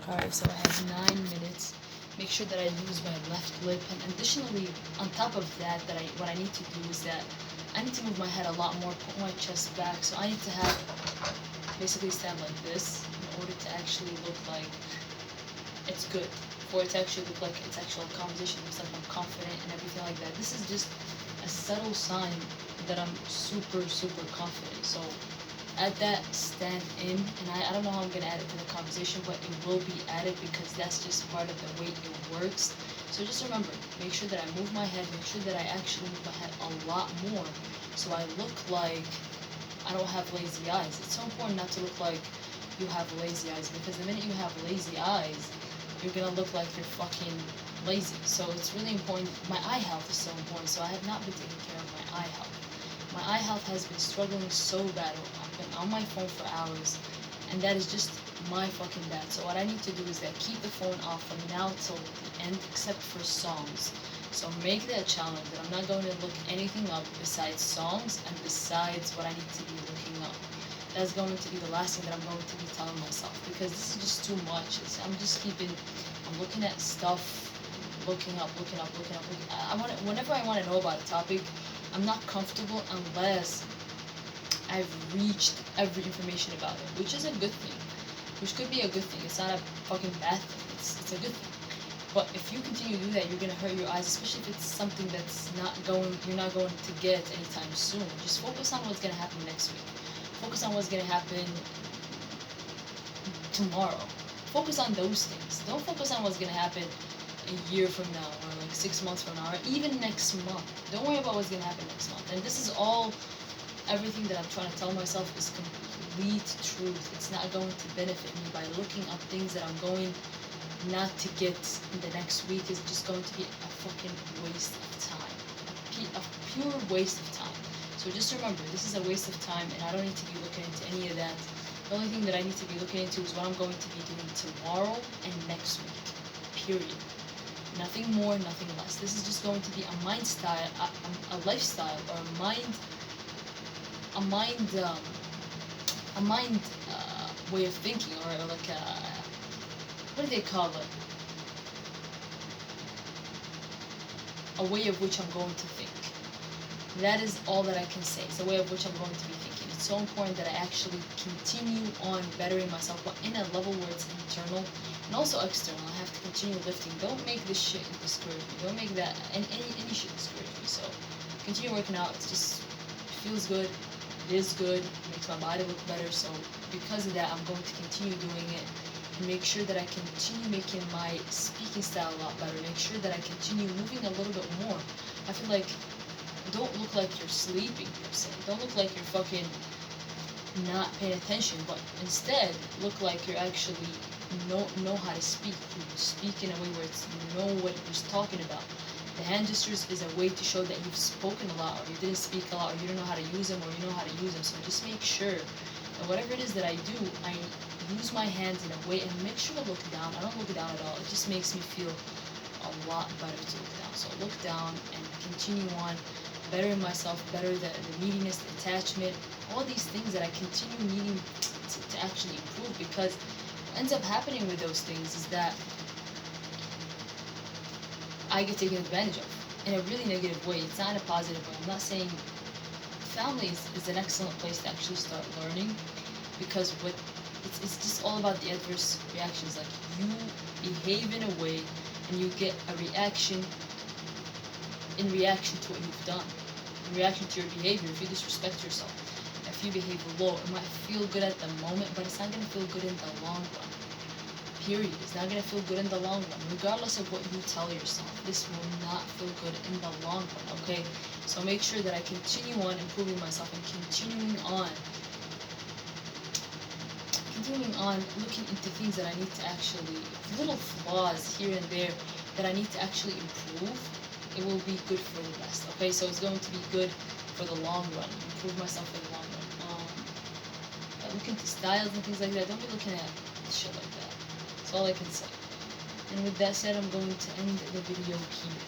Alright, so I have 9 minutes. Make sure that I use my left lip, and additionally, on top of that, what I need to do is that I need to move my head a lot more, put my chest back. So I need to have basically stand like this in order to actually look like it's good. For it to actually look like it's actual conversation, looks like I'm confident and everything like that. This is just a subtle sign that I'm super, super confident. So add that stand in, and I don't know how I'm gonna add it to the conversation, but it will be added because that's just part of the way it works. So just remember, make sure that I move my head, make sure that I actually move my head a lot more, so I look like I don't have lazy eyes. It's so important not to look like you have lazy eyes, because the minute you have lazy eyes, you're gonna look like you're fucking lazy. So it's really important. My eye health is so important, so I have not been taking care of my eye health. My eye health has been struggling so bad. I've been on my phone for hours, and that is just my fucking bad. So what I need to do is that keep the phone off from now till the end, except for songs. So make that challenge that I'm not going to look anything up besides songs and besides what I need to be looking up. That's going to be the last thing that I'm going to be telling myself, because this is just too much. I'm looking at stuff, looking up, looking up, looking up. Whenever I want to know about a topic, I'm not comfortable unless I've reached every information about it, which is a good thing. Which could be a good thing. It's not a fucking bad thing. It's a good thing. But if you continue to do that, you're gonna hurt your eyes, especially if it's something you're not going to get anytime soon. Just focus on what's gonna happen next week. Focus on what's gonna happen tomorrow. Focus on those things. Don't focus on what's gonna happen a year from now, or like 6 months from now, or even next month. Don't worry about what's gonna happen next month. And this is all, everything that I'm trying to tell myself is complete truth. It's not going to benefit me by looking up things that I'm going not to get in the next week. Is just going to be a fucking waste of time. A pure waste of time. So just remember, this is a waste of time, and I don't need to be looking into any of that. The only thing that I need to be looking into is what I'm going to be doing tomorrow and next week. Period. Nothing more, nothing less. This is just going to be a mind style, a lifestyle, or a mind way of thinking, or like what do they call it? A way of which I'm going to think. That is all that I can say. It's a way of which I'm going to be thinking. It's so important that I actually continue on bettering myself, but in a level where it's internal and also external. I have to continue lifting. Don't make this shit discourage me. Don't make that any shit discourage me. So continue working out. It feels good. It is good. It makes my body look better. So because of that, I'm going to continue doing it, and make sure that I continue making my speaking style a lot better. Make sure that I continue moving a little bit more. I feel like, don't look like you're sleeping per se. Don't look like you're fucking not paying attention, but instead look like you're actually know how to speak. You speak in a way where you know what you're talking about. The hand gestures is a way to show that you've spoken a lot, or you didn't speak a lot, or you don't know how to use them, or you know how to use them. So just make sure that whatever it is that I do, I use my hands in a way, and make sure to look down. I don't look down at all. It just makes me feel a lot better to look down. So look down and continue on bettering myself, better the neediness, the attachment, all these things that I continue needing to actually improve, because what ends up happening with those things is that I get taken advantage of in a really negative way. It's not in a positive way. I'm not saying family is an excellent place to actually start learning, because it's just all about the adverse reactions. Like, you behave in a way and you get a reaction in reaction to what you've done, in reaction to your behavior. If you disrespect yourself, if you behave low, it might feel good at the moment, but it's not going to feel good in the long run. Period. It's not going to feel good in the long run. Regardless of what you tell yourself, this will not feel good in the long run, okay? So make sure that I continue on improving myself, and continuing on looking into things that I need to actually, little flaws here and there that I need to actually improve. It will be good for the best, okay? So it's going to be good for the long run. Improve myself for the long run. Look into styles and things like that. Don't be looking at shit like that. That's all I can say. And with that said, I'm going to end the video here.